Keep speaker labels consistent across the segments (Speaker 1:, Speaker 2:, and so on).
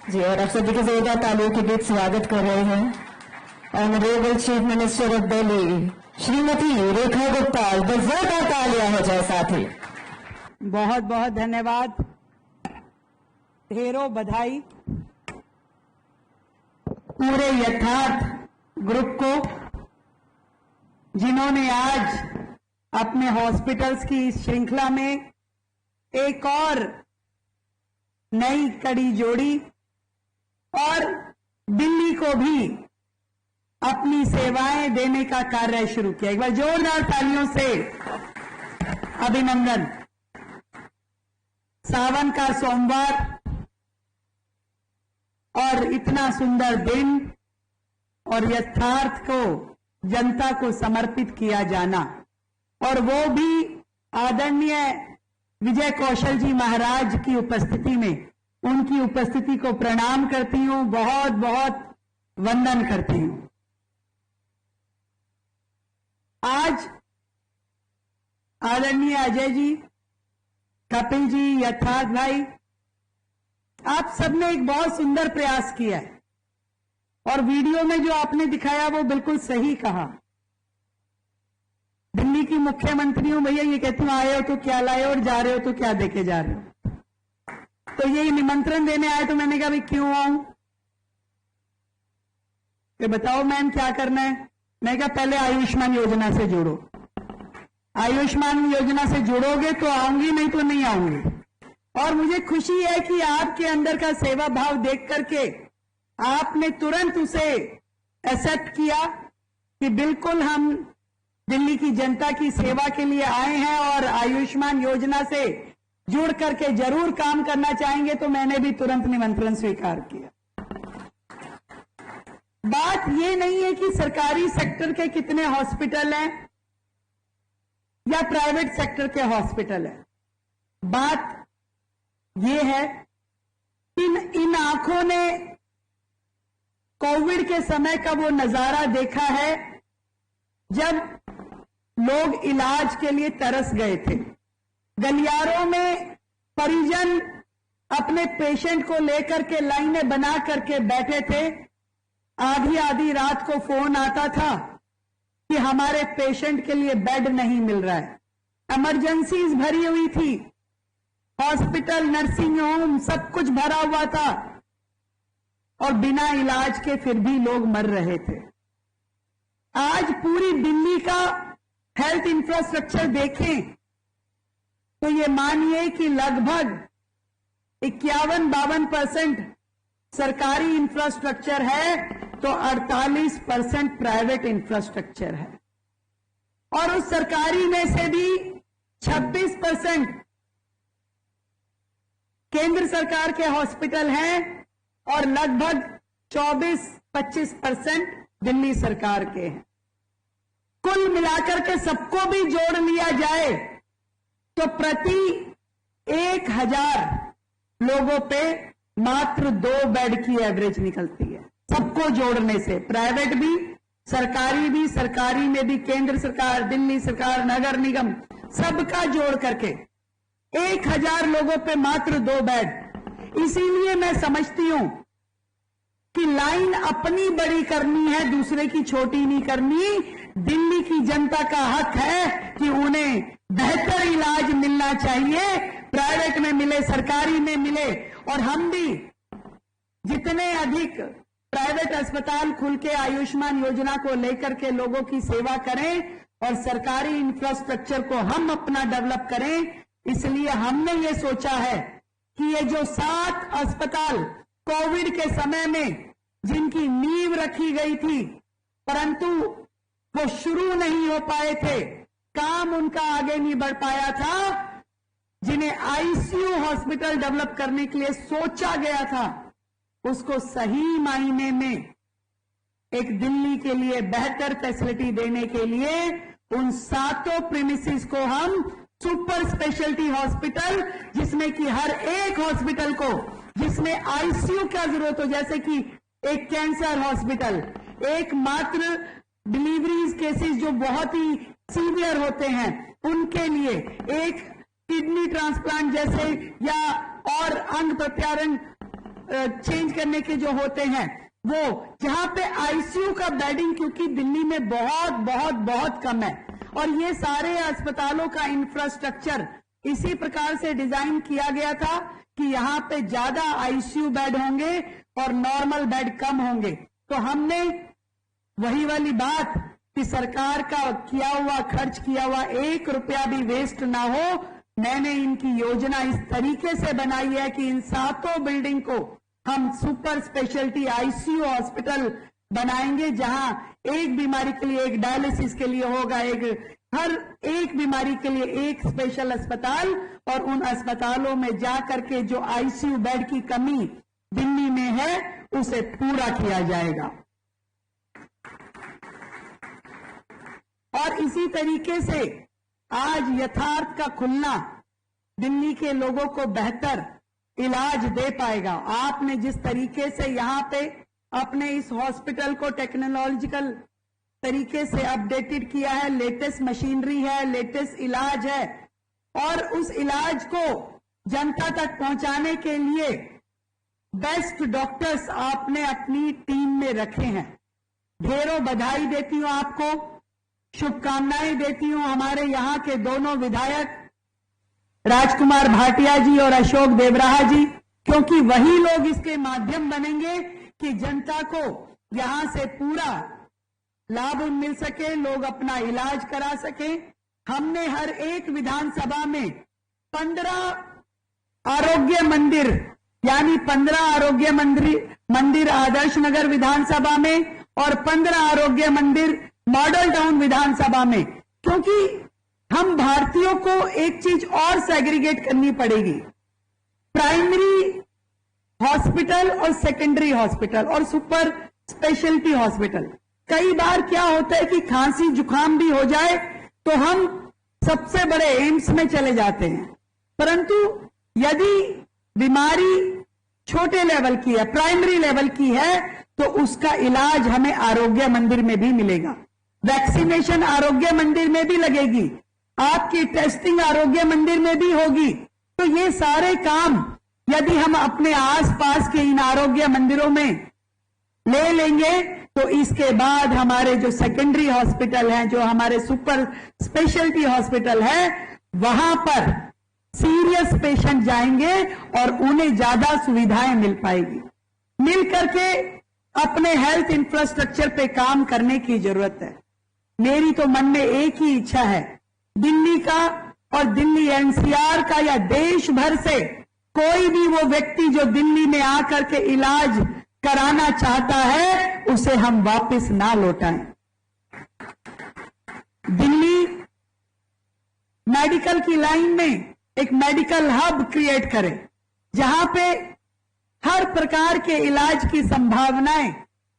Speaker 1: जी, और आप सभी के जोरदार तालियों के बीच स्वागत कर रहे हैं honourable chief minister of Delhi Shrimati Rekha Gupta. जोरदार तालियां हो जाए साथ ही।
Speaker 2: बहुत बहुत धन्यवाद, ढेरों बधाई पूरे यथार्थ ग्रुप को, जिन्होंने आज अपने हॉस्पिटल्स की इस श्रृंखला में एक और नई कड़ी जोड़ी और दिल्ली को भी अपनी सेवाएं देने का कार्य शुरू किया। एक बार जोरदार तालियों से अभिनंदन। सावन का सोमवार और इतना सुंदर दिन और यथार्थ को जनता को समर्पित किया जाना, और वो भी आदरणीय विजय कौशल जी महाराज की उपस्थिति में, उनकी उपस्थिति को प्रणाम करती हूं, बहुत बहुत वंदन करती हूं। आज आदरणीय अजय जी, कपिल जी, यथार्थ भाई, आप सबने एक बहुत सुंदर प्रयास किया है और वीडियो में जो आपने दिखाया वो बिल्कुल सही कहा। दिल्ली की मुख्यमंत्री हूं भैया, ये कहती हूं आए हो तो क्या लाए और जा रहे हो तो क्या देके जा रहे हो। तो ये निमंत्रण देने आए तो मैंने कहा भाई क्यों आऊं, तो बताओ मैम क्या करना है। मैंने कहा पहले आयुष्मान योजना से जुड़ो, आयुष्मान योजना से जुड़ोगे तो आऊंगी, नहीं तो नहीं आऊंगी। और मुझे खुशी है कि आपके अंदर का सेवा भाव देख करके आपने तुरंत उसे एक्सेप्ट किया कि बिल्कुल हम दिल्ली की जनता की सेवा के लिए आए हैं और आयुष्मान योजना से जुड़ करके जरूर काम करना चाहेंगे। तो मैंने भी तुरंत निमंत्रण स्वीकार किया। बात ये नहीं है कि सरकारी सेक्टर के कितने हॉस्पिटल हैं या प्राइवेट सेक्टर के हॉस्पिटल हैं, बात ये है कि इन आंखों ने कोविड के समय का वो नजारा देखा है जब लोग इलाज के लिए तरस गए थे। गलियारों में परिजन अपने पेशेंट को लेकर के लाइनें बना करके बैठे थे। आधी आधी रात को फोन आता था कि हमारे पेशेंट के लिए बेड नहीं मिल रहा है। इमरजेंसीज भरी हुई थी, हॉस्पिटल, नर्सिंग होम सब कुछ भरा हुआ था और बिना इलाज के फिर भी लोग मर रहे थे। आज पूरी दिल्ली का हेल्थ इंफ्रास्ट्रक्चर देखें तो ये मानिए कि लगभग 51-52% सरकारी इंफ्रास्ट्रक्चर है तो 48% प्राइवेट इंफ्रास्ट्रक्चर है। और उस सरकारी में से भी 26% केंद्र सरकार के हॉस्पिटल हैं और लगभग 24-25% दिल्ली सरकार के हैं। कुल मिलाकर के सबको भी जोड़ लिया जाए तो प्रति 1000 लोगों पे मात्र 2 बेड की एवरेज निकलती है। सबको जोड़ने से, प्राइवेट भी, सरकारी भी, सरकारी में भी केंद्र सरकार, दिल्ली सरकार, नगर निगम, सबका जोड़ करके 1000 लोगों पे मात्र 2 बेड। इसीलिए मैं समझती हूं कि लाइन अपनी बड़ी करनी है, दूसरे की छोटी नहीं करनी। दिल्ली की जनता का हक है कि उन्हें बेहतर इलाज मिलना चाहिए, प्राइवेट में मिले, सरकारी में मिले। और हम भी जितने अधिक प्राइवेट अस्पताल खुल के आयुष्मान योजना को लेकर के लोगों की सेवा करें और सरकारी इंफ्रास्ट्रक्चर को हम अपना डेवलप करें, इसलिए हमने ये सोचा है कि ये जो 7 अस्पताल कोविड के समय में जिनकी नींव रखी गई थी परंतु वो शुरू नहीं हो पाए थे, काम उनका आगे नहीं बढ़ पाया था, जिन्हें आईसीयू हॉस्पिटल डेवलप करने के लिए सोचा गया था, उसको सही मायने में एक दिल्ली के लिए बेहतर फैसिलिटी देने के लिए उन 7 प्रीमिसेस को हम सुपर स्पेशलिटी हॉस्पिटल, जिसमें कि हर एक हॉस्पिटल को जिसमें आईसीयू क्या जरूरत हो, जैसे कि एक कैंसर हॉस्पिटल, एक मात्र डिलीवरीज केसेस जो बहुत ही सीवियर होते हैं उनके लिए, एक किडनी ट्रांसप्लांट जैसे या और अंग प्रत्यारोपण चेंज करने के जो होते हैं, वो जहां पे आईसीयू का बेडिंग क्योंकि दिल्ली में बहुत बहुत बहुत कम है, और ये सारे अस्पतालों का इंफ्रास्ट्रक्चर इसी प्रकार से डिजाइन किया गया था कि यहाँ पे ज्यादा आईसीयू बेड होंगे और नॉर्मल बेड कम होंगे। तो हमने वही वाली बात कि सरकार का किया हुआ खर्च किया हुआ 1 रुपया भी वेस्ट ना हो, मैंने इनकी योजना इस तरीके से बनाई है कि इन 7 बिल्डिंग को हम सुपर स्पेशलिटी आईसीयू हॉस्पिटल बनाएंगे, जहां एक बीमारी के लिए एक डायलिसिस के लिए होगा, हर एक बीमारी के लिए एक स्पेशल अस्पताल, और उन अस्पतालों में जाकर के जो आईसीयू बेड की कमी दिल्ली में है उसे पूरा किया जाएगा। और इसी तरीके से आज यथार्थ का खुलना दिल्ली के लोगों को बेहतर इलाज दे पाएगा। आपने जिस तरीके से यहाँ पे अपने इस हॉस्पिटल को टेक्नोलॉजिकल तरीके से अपडेटेड किया है, लेटेस्ट मशीनरी है, लेटेस्ट इलाज है, और उस इलाज को जनता तक पहुंचाने के लिए बेस्ट डॉक्टर्स आपने अपनी टीम में रखे हैं। ढेरों बधाई देती हूं आपको, शुभकामनाएं देती हूं हमारे यहाँ के दोनों विधायक राजकुमार भाटिया जी और अशोक देवराहा जी, क्योंकि वही लोग इसके माध्यम बनेंगे कि जनता को यहां से पूरा लाभ मिल सके, लोग अपना इलाज करा सके। हमने हर एक विधानसभा में 15 आरोग्य मंदिर, यानी 15 आरोग्य मंदिर आदर्श नगर विधानसभा में और 15 आरोग्य मंदिर मॉडल टाउन विधानसभा में, क्योंकि हम भारतीयों को एक चीज और सेग्रीगेट करनी पड़ेगी, प्राइमरी हॉस्पिटल और सेकेंडरी हॉस्पिटल और सुपर स्पेशलिटी हॉस्पिटल। कई बार क्या होता है कि खांसी जुकाम भी हो जाए तो हम सबसे बड़े एम्स में चले जाते हैं, परंतु यदि बीमारी छोटे लेवल की है, प्राइमरी लेवल की है, तो उसका इलाज हमें आरोग्य मंदिर में भी मिलेगा, वैक्सीनेशन आरोग्य मंदिर में भी लगेगी, आपकी टेस्टिंग आरोग्य मंदिर में भी होगी। तो ये सारे काम यदि हम अपने आसपास के इन आरोग्य मंदिरों में ले लेंगे तो इसके बाद हमारे जो सेकेंडरी हॉस्पिटल हैं, जो हमारे सुपर स्पेशलिटी हॉस्पिटल है, वहां पर सीरियस पेशेंट जाएंगे और उन्हें ज्यादा सुविधाएं मिल पाएगी। मिल करके अपने हेल्थ इंफ्रास्ट्रक्चर पे काम करने की जरूरत है। मेरी तो मन में एक ही इच्छा है, दिल्ली का और दिल्ली एनसीआर का या देश भर से कोई भी वो व्यक्ति जो दिल्ली में आकर के इलाज कराना चाहता है उसे हम वापस ना लौटाएं। दिल्ली मेडिकल की लाइन में एक मेडिकल हब क्रिएट करें, जहां पे हर प्रकार के इलाज की संभावनाएं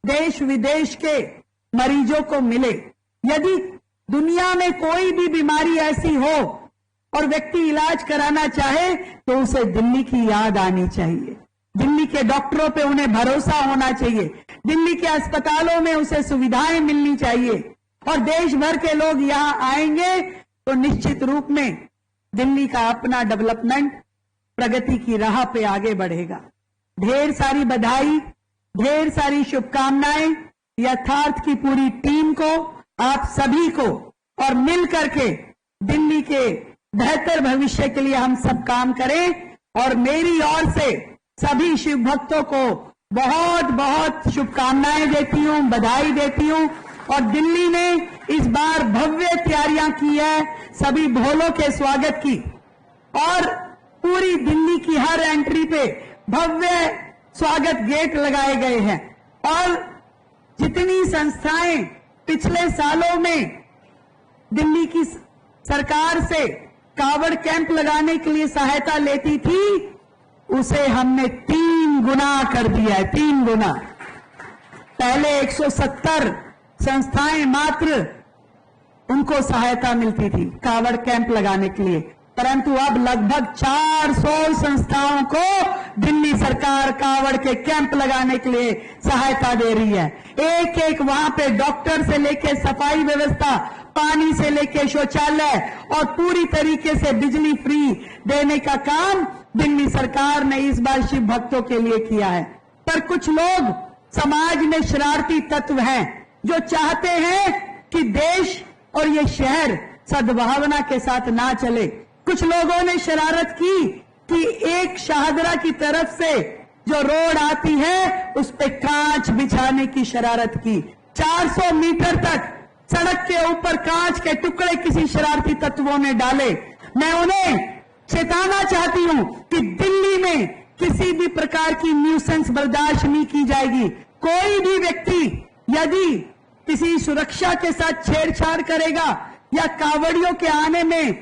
Speaker 2: देश विदेश के मरीजों को मिले। यदि दुनिया में कोई भी बीमारी ऐसी हो और व्यक्ति इलाज कराना चाहे तो उसे दिल्ली की याद आनी चाहिए, दिल्ली के डॉक्टरों पे उन्हें भरोसा होना चाहिए, दिल्ली के अस्पतालों में उसे सुविधाएं मिलनी चाहिए, और देश भर के लोग यहां आएंगे तो निश्चित रूप में दिल्ली का अपना डेवलपमेंट प्रगति की राह पे आगे बढ़ेगा। ढेर सारी बधाई, ढेर सारी शुभकामनाएं यथार्थ की पूरी टीम को, आप सभी को, और मिल करके दिल्ली के बेहतर भविष्य के लिए हम सब काम करें। और मेरी ओर से सभी शिव भक्तों को बहुत बहुत शुभकामनाएं देती हूं, बधाई देती हूं। और दिल्ली ने इस बार भव्य तैयारियां की है सभी भोलों के स्वागत की, और पूरी दिल्ली की हर एंट्री पे भव्य स्वागत गेट लगाए गए हैं। और जितनी संस्थाएं पिछले सालों में दिल्ली की सरकार से कावड़ कैंप लगाने के लिए सहायता लेती थी, उसे हमने 3 गुना कर दिया है, 3 गुना। पहले 170 संस्थाएं मात्र उनको सहायता मिलती थी कावड़ कैंप लगाने के लिए, परंतु अब लगभग 400 संस्थाओं को दिल्ली सरकार कावड़ के कैंप लगाने के लिए सहायता दे रही है। एक एक वहां पे डॉक्टर से लेके सफाई व्यवस्था, पानी से लेके शौचालय और पूरी तरीके से बिजली फ्री देने का काम दिल्ली सरकार ने इस बार शिव भक्तों के लिए किया है। पर कुछ लोग समाज में शरारती तत्व हैं जो चाहते हैं कि देश और ये शहर सद्भावना के साथ ना चले। कुछ लोगों ने शरारत की कि एक शाहदरा की तरफ से जो रोड आती है उस पे कांच बिछाने की शरारत की। 400 मीटर तक सड़क के ऊपर कांच के टुकड़े किसी शरारती तत्वों ने डाले। मैं उन्हें चेताना चाहती हूं कि दिल्ली में किसी भी प्रकार की न्यूसेंस बर्दाश्त नहीं की जाएगी। कोई भी व्यक्ति यदि किसी सुरक्षा के साथ छेड़छाड़ करेगा या कावड़ियों के आने में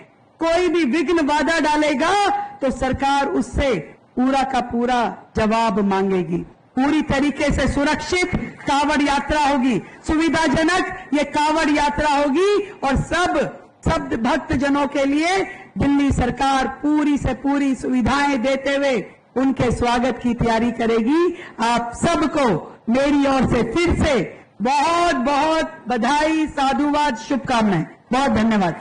Speaker 2: कोई भी विघ्न बाधा डालेगा तो सरकार उससे पूरा का पूरा जवाब मांगेगी। पूरी तरीके से सुरक्षित कावड़ यात्रा होगी, सुविधाजनक ये कावड़ यात्रा होगी और सब भक्तजनों के लिए दिल्ली सरकार पूरी से पूरी सुविधाएं देते हुए उनके स्वागत की तैयारी करेगी। आप सबको मेरी ओर से फिर से बहुत बहुत बधाई, साधुवाद, शुभकामनाएं। बहुत धन्यवाद।